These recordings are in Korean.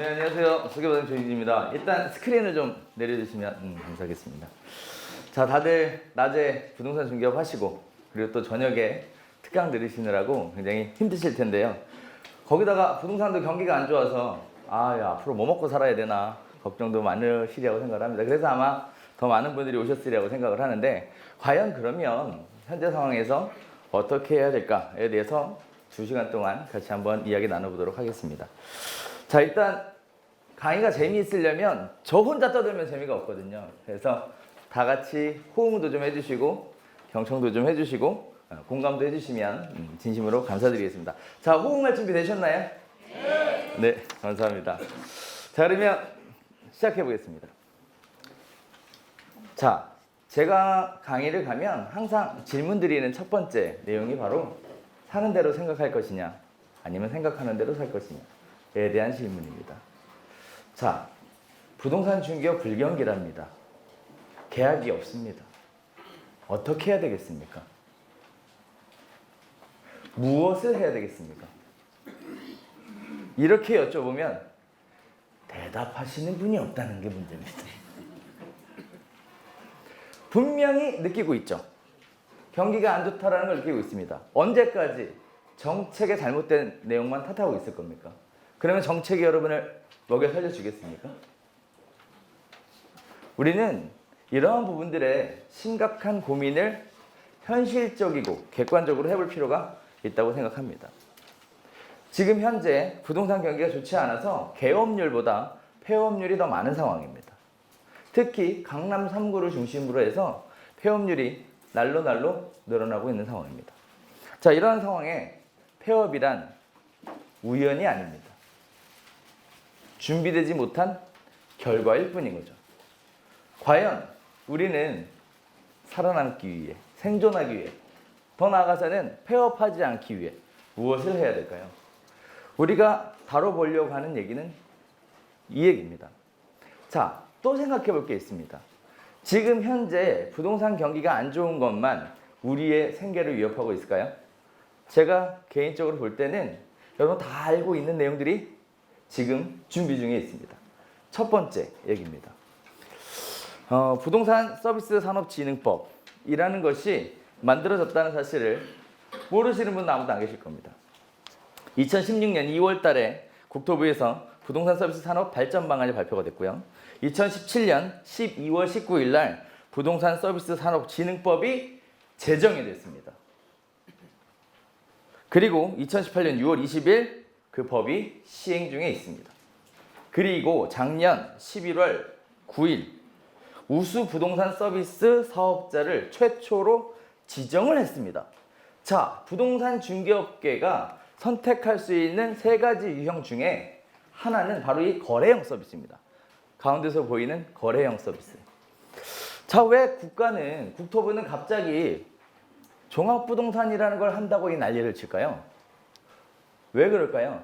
네, 안녕하세요. 소개받은 조인지입니다. 일단 스크린을 좀 내려주시면 감사하겠습니다. 자, 다들 낮에 부동산 중개업 하시고 그리고 또 저녁에 특강 들으시느라고 굉장히 힘드실 텐데요. 거기다가 부동산도 경기가 안 좋아서 야, 앞으로 뭐 먹고 살아야 되나 걱정도 많으시리라고 생각을 합니다. 그래서 아마 더 많은 분들이 오셨으리라고 생각을 하는데, 과연 그러면 현재 상황에서 어떻게 해야 될까에 대해서 2시간 동안 같이 한번 이야기 나눠보도록 하겠습니다. 자, 일단 강의가 재미있으려면 저 혼자 떠들면 재미가 없거든요. 그래서 다 같이 호응도 좀 해주시고 경청도 좀 해주시고 공감도 해주시면 진심으로 감사드리겠습니다. 자, 호응할 준비 되셨나요? 네. 네, 감사합니다. 자, 그러면 시작해 보겠습니다. 자, 제가 강의를 가면 항상 질문 드리는 첫 번째 내용이 바로 사는 대로 생각할 것이냐 아니면 생각하는 대로 살 것이냐에 대한 질문입니다. 자, 부동산 중개업 불경기랍니다. 계약이 없습니다. 어떻게 해야 되겠습니까? 무엇을 해야 되겠습니까? 이렇게 여쭤보면 대답하시는 분이 없다는 게 문제입니다. 분명히 느끼고 있죠. 경기가 안 좋다라는 걸 느끼고 있습니다. 언제까지 정책의 잘못된 내용만 탓하고 있을 겁니까? 그러면 정책이 여러분을 먹여 살려주겠습니까? 우리는 이러한 부분들의 심각한 고민을 현실적이고 객관적으로 해볼 필요가 있다고 생각합니다. 지금 현재 부동산 경기가 좋지 않아서 개업률보다 폐업률이 더 많은 상황입니다. 특히 강남 3구를 중심으로 해서 폐업률이 날로 늘어나고 있는 상황입니다. 자, 이러한 상황에 폐업이란 우연이 아닙니다. 준비되지 못한 결과일 뿐인 거죠. 과연 우리는 살아남기 위해, 생존하기 위해, 더 나아가서는 폐업하지 않기 위해 무엇을 해야 될까요? 우리가 다뤄보려고 하는 얘기는 이 얘기입니다. 자, 또 생각해 볼 게 있습니다. 지금 현재 부동산 경기가 안 좋은 것만 우리의 생계를 위협하고 있을까요? 제가 개인적으로 볼 때는 여러분 다 알고 있는 내용들이 지금 준비 중에 있습니다. 첫 번째 얘기입니다. 부동산 서비스 산업진흥법이라는 것이 만들어졌다는 사실을 모르시는 분은 아무도 안 계실 겁니다. 2016년 2월 달에 국토부에서 부동산 서비스 산업 발전 방안이 발표가 됐고요. 2017년 12월 19일 날 부동산 서비스 산업진흥법이 제정이 됐습니다. 그리고 2018년 6월 20일 그 법이 시행 중에 있습니다. 그리고 작년 11월 9일 우수 부동산 서비스 사업자를 최초로 지정을 했습니다. 자, 부동산 중개업계가 선택할 수 있는 3가지 유형 중에 하나는 바로 이 거래형 서비스입니다. 가운데서 보이는 거래형 서비스. 자, 왜 국토부는 갑자기 종합부동산이라는 걸 한다고 이 난리를 칠까요? 왜 그럴까요?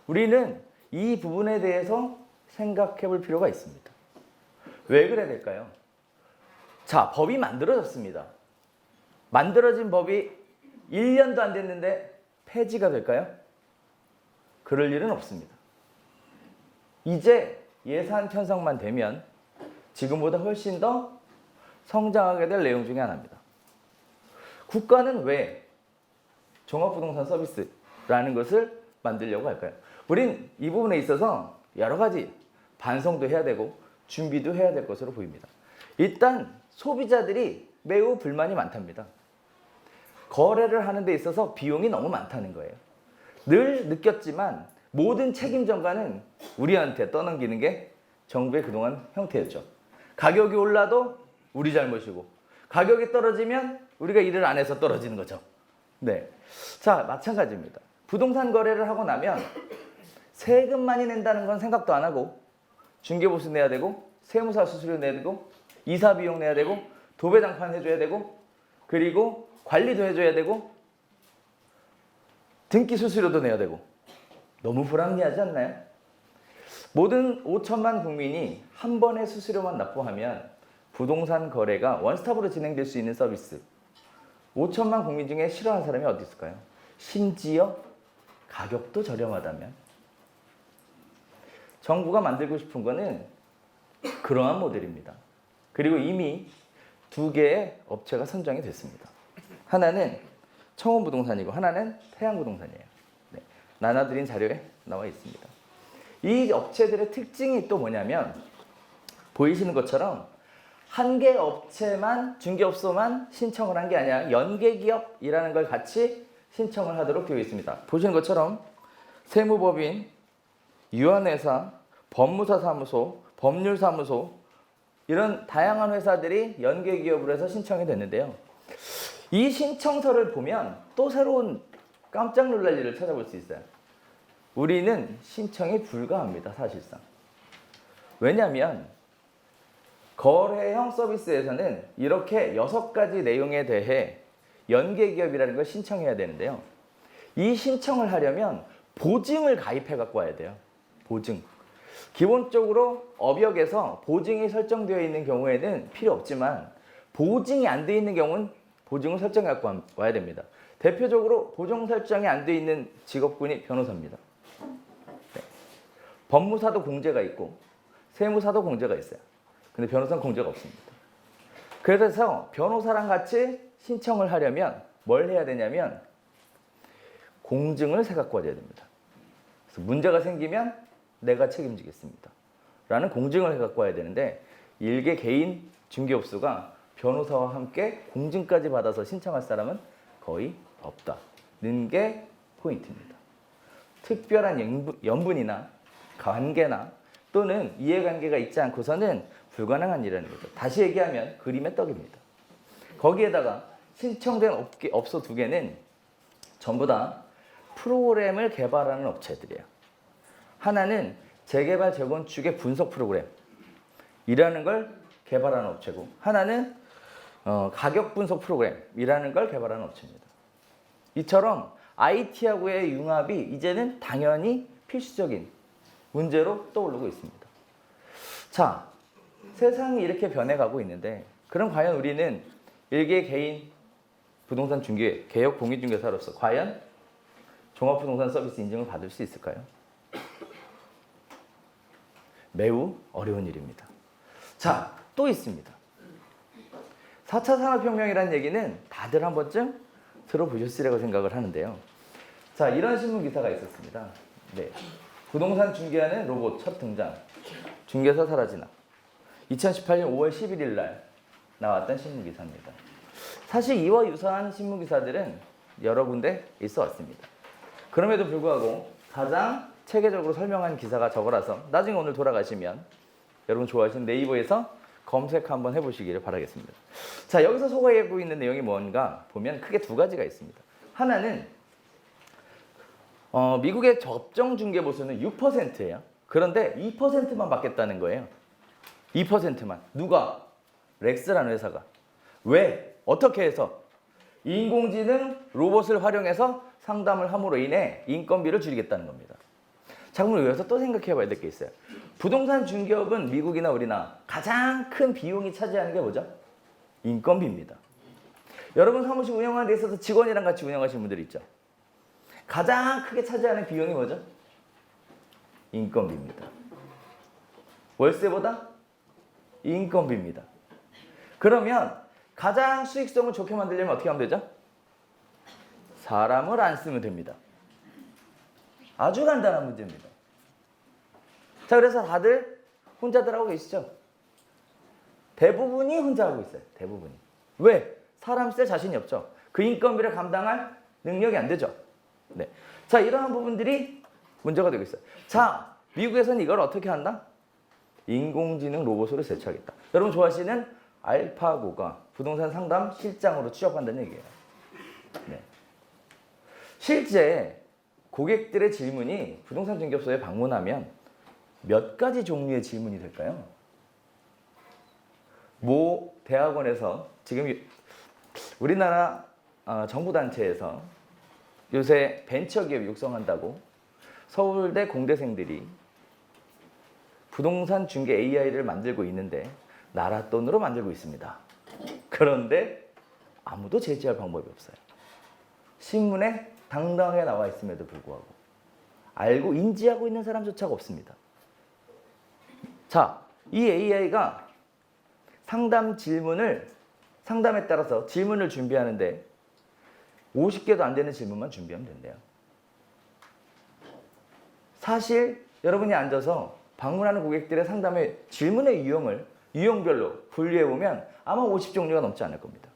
우리는 이 부분에 대해서 생각해 볼 필요가 있습니다. 왜 그래야 될까요? 자, 법이 만들어졌습니다. 만들어진 법이 1년도 안 됐는데 폐지가 될까요? 그럴 일은 없습니다. 이제 예산 편성만 되면 지금보다 훨씬 더 성장하게 될 내용 중에 하나입니다. 국가는 왜 종합부동산 서비스라는 것을 만들려고 할까요? 우린 이 부분에 있어서 여러 가지 반성도 해야 되고 준비도 해야 될 것으로 보입니다. 일단 소비자들이 매우 불만이 많답니다. 거래를 하는 데 있어서 비용이 너무 많다는 거예요. 늘 느꼈지만 모든 책임 전가는 우리한테 떠넘기는 게 정부의 그동안 형태였죠. 가격이 올라도 우리 잘못이고 가격이 떨어지면 우리가 일을 안 해서 떨어지는 거죠. 네. 자, 마찬가지입니다. 부동산 거래를 하고 나면 세금 많이 낸다는 건 생각도 안 하고 중개보수 내야 되고 세무사 수수료 내야 되고 이사 비용 내야 되고 도배장판 해줘야 되고 그리고 관리도 해줘야 되고 등기 수수료도 내야 되고 너무 불합리하지 않나요? 모든 5천만 국민이 한 번의 수수료만 납부하면 부동산 거래가 원스톱으로 진행될 수 있는 서비스 5천만 국민 중에 싫어하는 사람이 어디 있을까요? 심지어 가격도 저렴하다면 정부가 만들고 싶은 거는 그러한 모델입니다. 그리고 이미 2개의 업체가 선정이 됐습니다. 하나는 청원부동산이고 하나는 태양부동산이에요. 네, 나눠드린 자료에 나와 있습니다. 이 업체들의 특징이 또 뭐냐면 보이시는 것처럼 한 개 업체만 중개업소만 신청을 한 게 아니라 연계기업이라는 걸 같이 신청을 하도록 되어 있습니다. 보시는 것처럼 세무법인, 유한회사, 법무사사무소, 법률사무소 이런 다양한 회사들이 연계기업으로 해서 신청이 됐는데요. 이 신청서를 보면 또 새로운 깜짝 놀랄 일을 찾아볼 수 있어요. 우리는 신청이 불가합니다, 사실상. 왜냐하면 거래형 서비스에서는 이렇게 6가지 내용에 대해 연계기업이라는 걸 신청해야 되는데요. 이 신청을 하려면 보증을 가입해 갖고 와야 돼요. 보증. 기본적으로 업역에서 보증이 설정되어 있는 경우에는 필요 없지만 보증이 안 되어 있는 경우는 보증을 설정해 갖고 와야 됩니다. 대표적으로 보증 설정이 안 되어 있는 직업군이 변호사입니다. 네. 법무사도 공제가 있고 세무사도 공제가 있어요. 근데 변호사는 공제가 없습니다. 그래서 변호사랑 같이 신청을 하려면 뭘 해야 되냐면 공증을 세 갖고 와야 됩니다. 그래서 문제가 생기면 내가 책임지겠습니다. 라는 공증을 해 갖고 와야 되는데 일개 개인 중개업소가 변호사와 함께 공증까지 받아서 신청할 사람은 거의 없다는 게 포인트입니다. 특별한 연분이나 관계나 또는 이해관계가 있지 않고서는 불가능한 일이라는 거죠. 다시 얘기하면 그림의 떡입니다. 거기에다가 신청된 업소 2개는 전부 다 프로그램을 개발하는 업체들이에요. 하나는 재개발 재건축의 분석 프로그램이라는 걸 개발하는 업체고 하나는 가격 분석 프로그램이라는 걸 개발하는 업체입니다. 이처럼 IT하고의 융합이 이제는 당연히 필수적인 문제로 떠오르고 있습니다. 자, 세상이 이렇게 변해가고 있는데 그럼 과연 우리는 일개 개인 부동산 중개, 개혁 공인중개사로서 과연 종합부동산 서비스 인증을 받을 수 있을까요? 매우 어려운 일입니다. 자, 또 있습니다. 4차 산업혁명이라는 얘기는 다들 한 번쯤 들어보셨으리라고 생각을 하는데요. 자, 이런 신문 기사가 있었습니다. 네. 부동산 중개하는 로봇 첫 등장. 중개사 사라지나. 2018년 5월 11일 날 나왔던 신문 기사입니다. 사실 이와 유사한 신문 기사들은 여러 군데 있어 왔습니다. 그럼에도 불구하고 가장 체계적으로 설명한 기사가 저거라서 나중에 오늘 돌아가시면 여러분 좋아하시는 네이버에서 검색 한번 해보시기를 바라겠습니다. 자, 여기서 소개하고 있는 내용이 뭔가 보면 크게 2가지가 있습니다. 하나는 미국의 접종 중개 보수는 6%예요. 그런데 2%만 받겠다는 거예요. 2%만. 누가? 렉스라는 회사가. 왜? 어떻게 해서? 인공지능 로봇을 활용해서 상담을 함으로 인해 인건비를 줄이겠다는 겁니다. 자, 그럼 여기서 또 생각해 봐야 될 게 있어요. 부동산 중개업은 미국이나 우리나 가장 큰 비용이 차지하는 게 뭐죠? 인건비입니다. 여러분 사무실 운영하는 데 있어서 직원이랑 같이 운영하시는 분들 있죠? 가장 크게 차지하는 비용이 뭐죠? 인건비입니다. 월세보다 인건비입니다. 그러면 가장 수익성을 좋게 만들려면 어떻게 하면 되죠? 사람을 안 쓰면 됩니다. 아주 간단한 문제입니다. 자, 그래서 다들 혼자들 하고 계시죠? 대부분이 혼자 하고 있어요. 대부분이. 왜? 사람 쓸 자신이 없죠. 그 인건비를 감당할 능력이 안 되죠. 네. 자, 이러한 부분들이 문제가 되고 있어요. 자, 미국에서는 이걸 어떻게 한다? 인공지능 로봇으로 대처하겠다. 여러분 좋아하시는 알파고가 부동산 상담 실장으로 취업한다는 얘기예요. 네. 실제 고객들의 질문이 부동산 중개업소에 방문하면 몇 가지 종류의 질문이 될까요? 모 대학원에서 지금 우리나라 정부단체에서 요새 벤처기업 육성한다고 서울대 공대생들이 부동산 중개 AI를 만들고 있는데 나라 돈으로 만들고 있습니다. 그런데 아무도 제지할 방법이 없어요. 신문에 당당하게 나와 있음에도 불구하고 알고 인지하고 있는 사람조차가 없습니다. 자, 이 AI가 상담에 따라서 질문을 준비하는데 50개도 안 되는 질문만 준비하면 된대요. 사실 여러분이 앉아서 방문하는 고객들의 상담의 질문의 유형별로 분류해보면 아마 50종류가 넘지 않을 겁니다.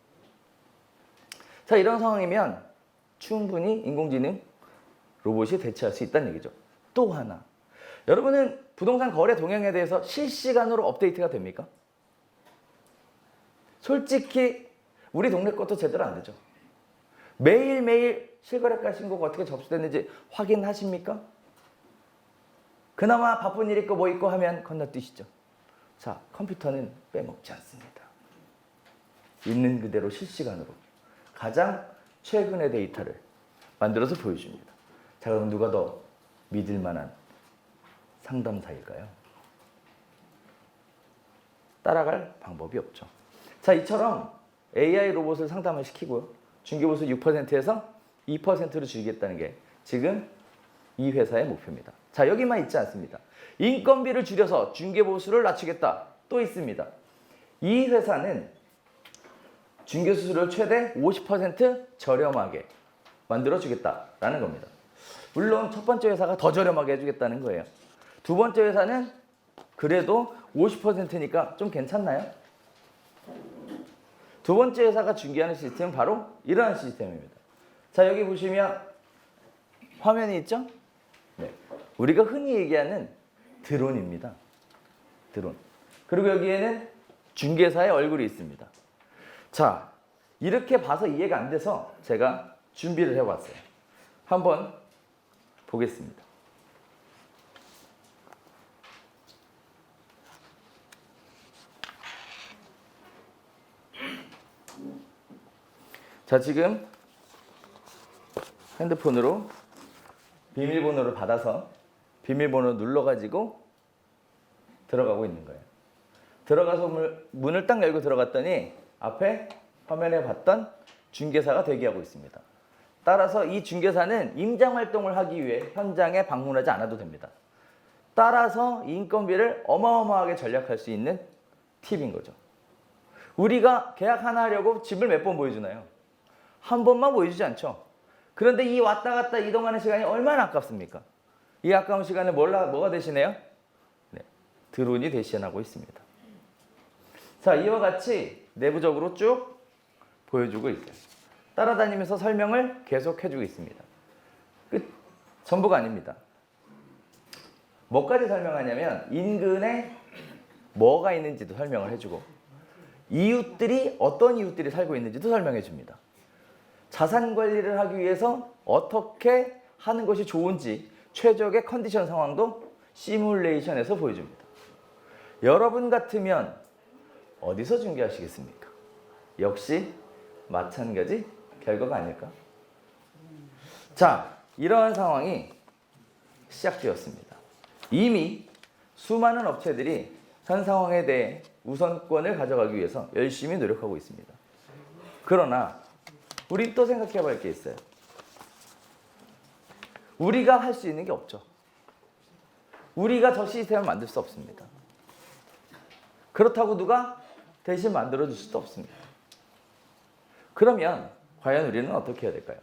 자, 이런 상황이면 충분히 인공지능 로봇이 대체할 수 있다는 얘기죠. 또 하나, 여러분은 부동산 거래 동향에 대해서 실시간으로 업데이트가 됩니까? 솔직히 우리 동네 것도 제대로 안 되죠. 매일매일 실거래가 신고가 어떻게 접수됐는지 확인하십니까? 그나마 바쁜 일 있고 뭐 있고 하면 건너뛰시죠. 자, 컴퓨터는 빼먹지 않습니다. 있는 그대로 실시간으로 가장 최근의 데이터를 만들어서 보여줍니다. 자, 그럼 누가 더 믿을 만한 상담사일까요? 따라갈 방법이 없죠. 자, 이처럼 AI 로봇을 상담을 시키고요. 중개보수 6%에서 2%로 줄이겠다는 게 지금 이 회사의 목표입니다. 자, 여기만 있지 않습니다. 인건비를 줄여서 중개보수를 낮추겠다. 또 있습니다. 이 회사는 중개수수료를 최대 50% 저렴하게 만들어주겠다라는 겁니다. 물론 첫 번째 회사가 더 저렴하게 해주겠다는 거예요. 두 번째 회사는 그래도 50%니까 좀 괜찮나요? 두 번째 회사가 중개하는 시스템은 바로 이러한 시스템입니다. 자, 여기 보시면 화면이 있죠? 네. 우리가 흔히 얘기하는 드론입니다. 드론. 그리고 여기에는 중개사의 얼굴이 있습니다. 자, 이렇게 봐서 이해가 안 돼서 제가 준비를 해봤어요. 한번 보겠습니다. 자, 지금 핸드폰으로 비밀번호를 받아서 비밀번호 눌러가지고 들어가고 있는 거예요. 들어가서 문을 딱 열고 들어갔더니 앞에 화면에 봤던 중개사가 대기하고 있습니다. 따라서 이 중개사는 임장 활동을 하기 위해 현장에 방문하지 않아도 됩니다. 따라서 인건비를 어마어마하게 절약할 수 있는 팁인 거죠. 우리가 계약 하나 하려고 집을 몇 번 보여주나요? 한 번만 보여주지 않죠. 그런데 이 왔다 갔다 이동하는 시간이 얼마나 아깝습니까? 이 아까운 시간을 뭐가 대신해요? 네, 드론이 대신하고 있습니다. 자, 이와 같이 내부적으로 쭉 보여주고 있어요. 따라다니면서 설명을 계속 해주고 있습니다. 끝. 전부가 아닙니다. 뭐까지 설명하냐면 인근에 뭐가 있는지도 설명을 해주고 어떤 이웃들이 살고 있는지도 설명해 줍니다. 자산 관리를 하기 위해서 어떻게 하는 것이 좋은지 최적의 컨디션 상황도 시뮬레이션에서 보여줍니다. 여러분 같으면 어디서 중개하시겠습니까? 역시 마찬가지 결과가 아닐까? 자, 이러한 상황이 시작되었습니다. 이미 수많은 업체들이 현 상황에 대해 우선권을 가져가기 위해서 열심히 노력하고 있습니다. 그러나 우리 또 생각해 볼 게 있어요. 우리가 할 수 있는 게 없죠. 우리가 저 시스템을 만들 수 없습니다. 그렇다고 누가 대신 만들어 줄 수도 없습니다. 그러면 과연 우리는 어떻게 해야 될까요?